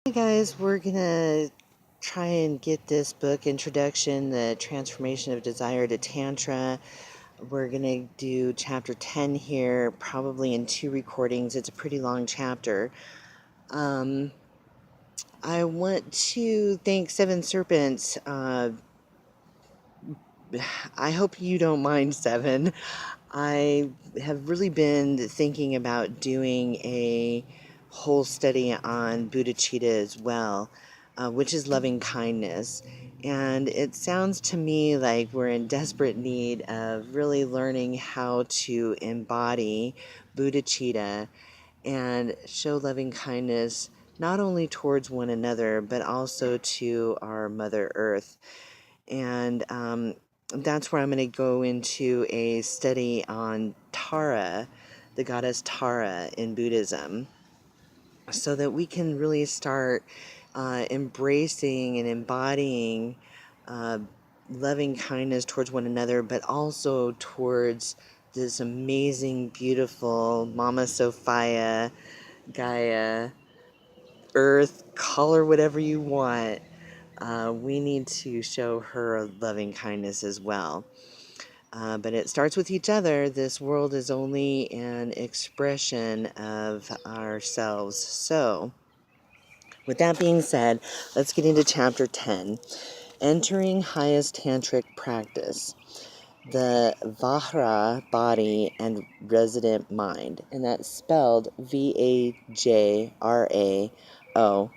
Hey guys, we're gonna try and get this book, Introduction, The Transformation of Desire to Tantra. We're gonna do chapter 10 here, probably in 2 recordings. It's a pretty long chapter. I want to thank Seven Serpents. I hope you don't mind, Seven. I have really been thinking about doing a whole study on Buddhachita as well, which is loving kindness. And it sounds to me like we're in desperate need of really learning how to embody Buddhachita and show loving kindness not only towards one another, but also to our Mother Earth. And that's where I'm going to go into a study on Tara, the goddess Tara in Buddhism, so that we can really start embracing and embodying uh, loving kindness towards one another, but also towards this amazing, beautiful Mama Sophia, Gaia, Earth, call her whatever you want. We need to show her loving kindness as well. But it starts with each other. This world is only an expression of ourselves. So, with that being said, let's get into chapter 10, Entering Highest Tantric Practice, the Vajra body and resident mind. And that's spelled Vajrao.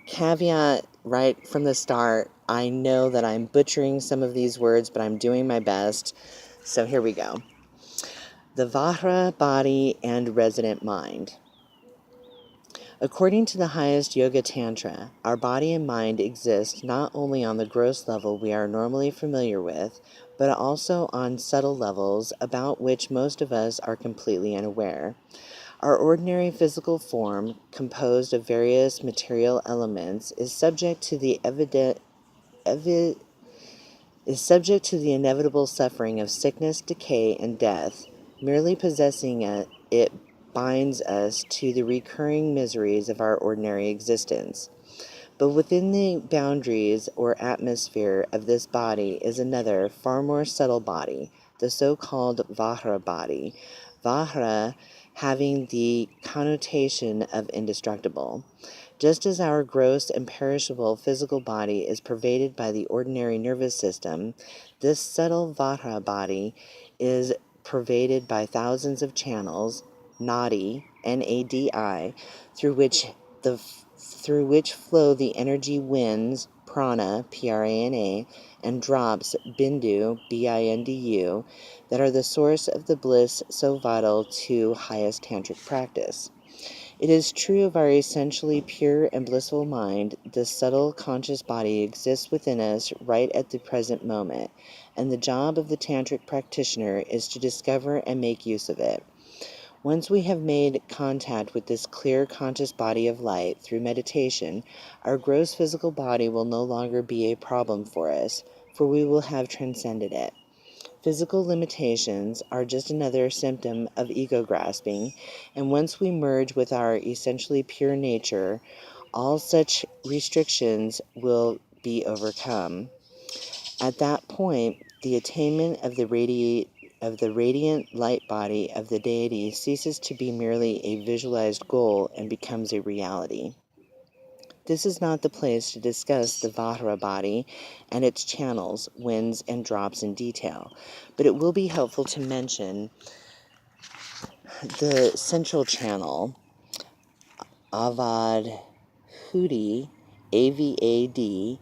Caveat right from the start, I know that I'm butchering some of these words, but I'm doing my best. So here we go. The Vajra body and resident mind. According to the highest Yoga Tantra, our body and mind exist not only on the gross level we are normally familiar with, but also on subtle levels about which most of us are completely unaware. Our ordinary physical form, composed of various material elements, is subject to the inevitable suffering of sickness, decay, and death. Merely possessing it binds us to the recurring miseries of our ordinary existence. But within the boundaries or atmosphere of this body is another, far more subtle body, the so-called Vajra body. Vajra having the connotation of indestructible. Just as our gross and perishable physical body is pervaded by the ordinary nervous system, this subtle Vajra body is pervaded by thousands of channels, nadi, N-A-D-I, through which flow the energy winds, prana, P-R-A-N-A, and drops, bindu, B-I-N-D-U, that are the source of the bliss so vital to highest tantric practice. It is true of our essentially pure and blissful mind, the subtle conscious body exists within us right at the present moment, and the job of the tantric practitioner is to discover and make use of it. Once we have made contact with this clear conscious body of light through meditation, our gross physical body will no longer be a problem for us, for we will have transcended it. Physical limitations are just another symptom of ego grasping, and once we merge with our essentially pure nature, all such restrictions will be overcome. At that point, the attainment of the radiant light body of the deity ceases to be merely a visualized goal and becomes a reality. This is not the place to discuss the Vajra body and its channels, winds, and drops in detail, but it will be helpful to mention the central channel, Avadhuti, Avadhuti,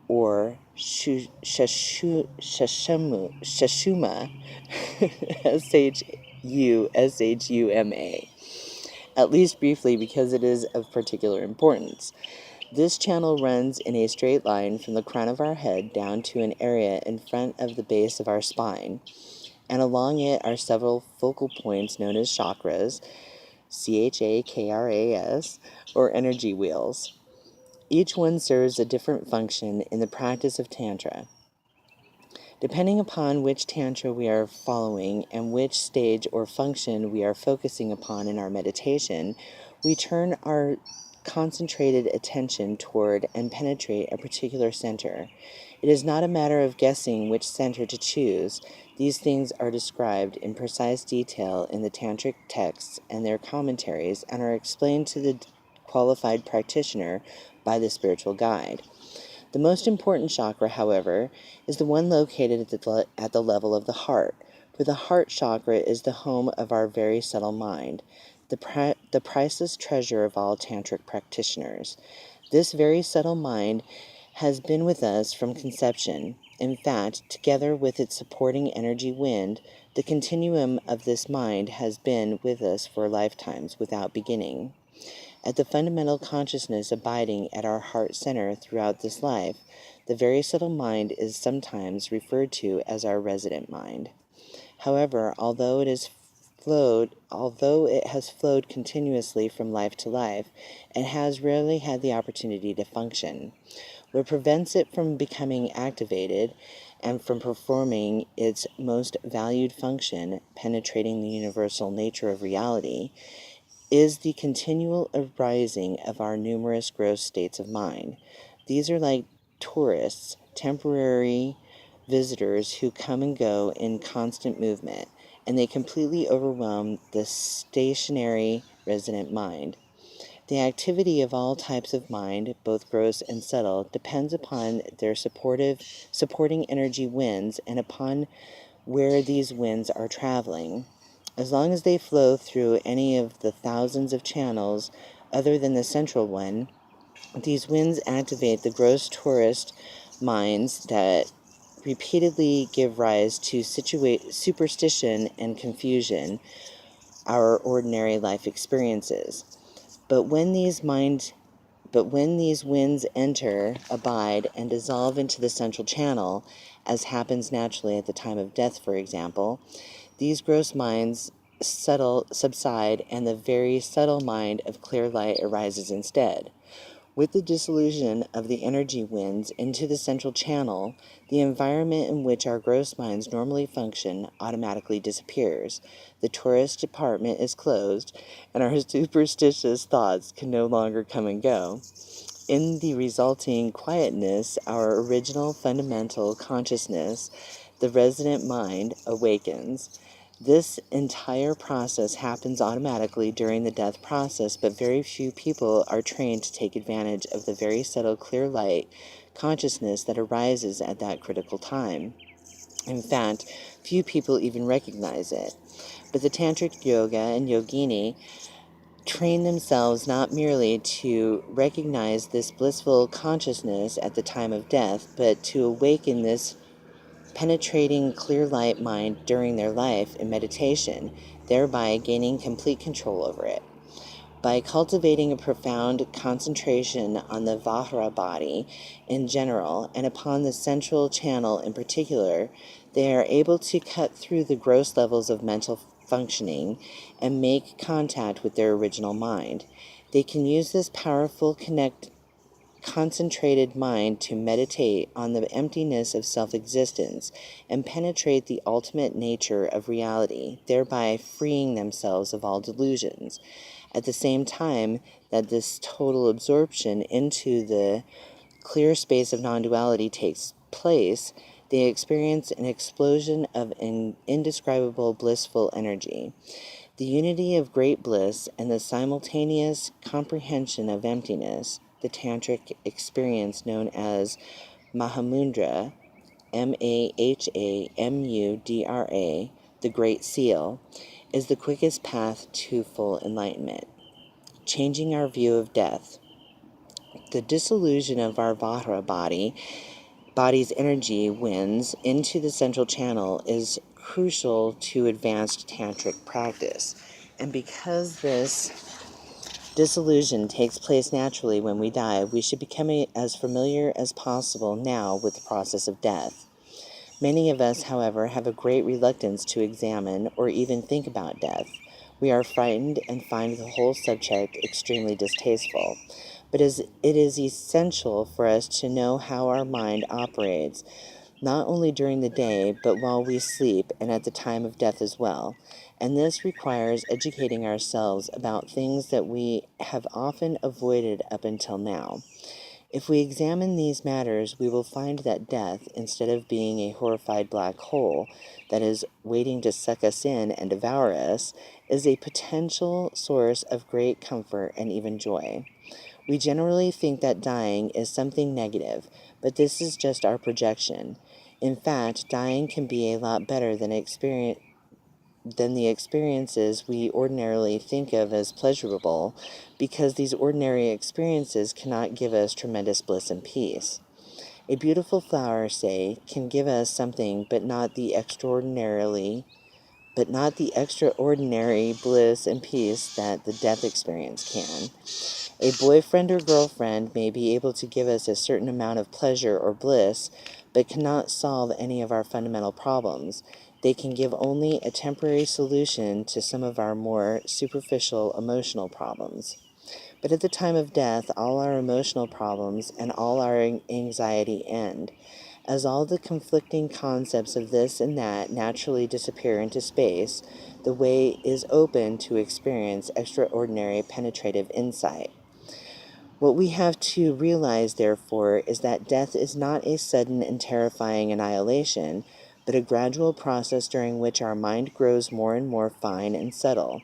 or Shashuma, Shuma, at least briefly because it is of particular importance. This channel runs in a straight line from the crown of our head down to an area in front of the base of our spine, and along it are several focal points known as chakras, Chakras, or energy wheels. Each one serves a different function in the practice of Tantra. Depending upon which Tantra we are following and which stage or function we are focusing upon in our meditation, we turn our concentrated attention toward and penetrate a particular center. It is not a matter of guessing which center to choose. These things are described in precise detail in the Tantric texts and their commentaries and are explained to the qualified practitioner by the spiritual guide. The most important chakra, however, is the one located at the level of the heart, for the heart chakra is the home of our very subtle mind, the priceless treasure of all Tantric practitioners. This very subtle mind has been with us from conception. In fact, together with its supporting energy wind, the continuum of this mind has been with us for lifetimes without beginning. At the fundamental consciousness abiding at our heart center throughout this life, the very subtle mind is sometimes referred to as our resident mind. However, although it has flowed continuously from life to life, it has rarely had the opportunity to function. What prevents it from becoming activated and from performing its most valued function, penetrating the universal nature of reality, is the continual arising of our numerous gross states of mind. These are like tourists, temporary visitors who come and go in constant movement, and they completely overwhelm the stationary resident mind. The activity of all types of mind, both gross and subtle, depends upon their supporting energy winds and upon where these winds are traveling. As long as they flow through any of the thousands of channels other than the central one, these winds activate the gross tourist minds that repeatedly give rise to superstition and confusion, our ordinary life experiences. But when these winds enter, abide, and dissolve into the central channel, as happens naturally at the time of death, for example, these gross minds subside, and the very subtle mind of clear light arises instead. With the dissolution of the energy winds into the central channel, the environment in which our gross minds normally function automatically disappears. The tourist department is closed, and our superstitious thoughts can no longer come and go. In the resulting quietness, our original fundamental consciousness, the resident mind, awakens. This entire process happens automatically during the death process, but very few people are trained to take advantage of the very subtle clear light consciousness that arises at that critical time. In fact, few people even recognize it. But the Tantric yoga and yogini train themselves not merely to recognize this blissful consciousness at the time of death, but to awaken this penetrating clear light mind during their life in meditation, thereby gaining complete control over it. By cultivating a profound concentration on the Vajra body in general and upon the central channel in particular, they are able to cut through the gross levels of mental functioning and make contact with their original mind. They can use this powerful concentrated mind to meditate on the emptiness of self-existence and penetrate the ultimate nature of reality, thereby freeing themselves of all delusions. At the same time that this total absorption into the clear space of non-duality takes place, they experience an explosion of an indescribable blissful energy. The unity of great bliss and the simultaneous comprehension of emptiness, the Tantric experience known as Mahamudra, Mahamudra, the Great Seal, is the quickest path to full enlightenment. Changing our view of death. The dissolution of our Vajra body's energy winds into the central channel is crucial to advanced tantric practice. And because this dissolution takes place naturally when we die, we should become as familiar as possible now with the process of death. Many of us, however, have a great reluctance to examine or even think about death. We are frightened and find the whole subject extremely distasteful. But it is essential for us to know how our mind operates, not only during the day, but while we sleep and at the time of death as well. and this requires educating ourselves about things that we have often avoided up until now. If we examine these matters, we will find that death, instead of being a horrified black hole that is waiting to suck us in and devour us, is a potential source of great comfort and even joy. We generally think that dying is something negative, but this is just our projection. In fact, dying can be a lot better than the experiences we ordinarily think of as pleasurable, because these ordinary experiences cannot give us tremendous bliss and peace. A beautiful flower, say, can give us something, but not the extraordinary bliss and peace that the death experience can. A boyfriend or girlfriend may be able to give us a certain amount of pleasure or bliss, but cannot solve any of our fundamental problems. They can give only a temporary solution to some of our more superficial emotional problems. But at the time of death, all our emotional problems and all our anxiety end. As all the conflicting concepts of this and that naturally disappear into space, the way is open to experience extraordinary penetrative insight. What we have to realize, therefore, is that death is not a sudden and terrifying annihilation, but a gradual process during which our mind grows more and more fine and subtle.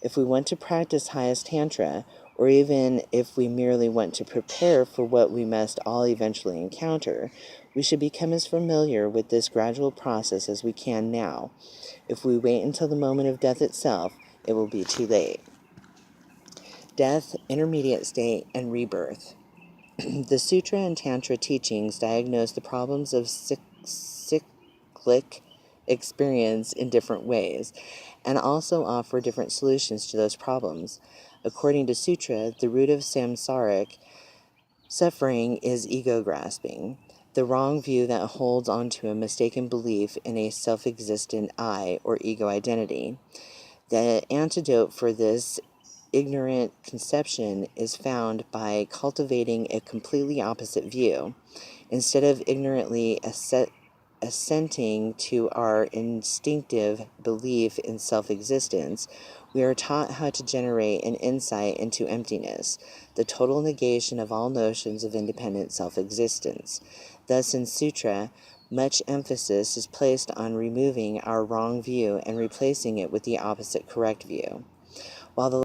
If we want to practice highest Tantra, or even if we merely want to prepare for what we must all eventually encounter, we should become as familiar with this gradual process as we can now. If we wait until the moment of death itself, it will be too late. Death, intermediate state, and rebirth. The Sutra and Tantra teachings diagnose the problems of cyclic experience in different ways, and also offer different solutions to those problems. According to Sutra, the root of samsaric suffering is ego grasping, the wrong view that holds onto a mistaken belief in a self existent I or ego identity. The antidote for this ignorant conception is found by cultivating a completely opposite view. Instead of ignorantly assenting to our instinctive belief in self existence, we are taught how to generate an insight into emptiness, the total negation of all notions of independent self existence. Thus, in Sutra, much emphasis is placed on removing our wrong view and replacing it with the opposite correct view. While the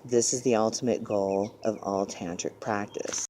This is the ultimate goal of all tantric practice.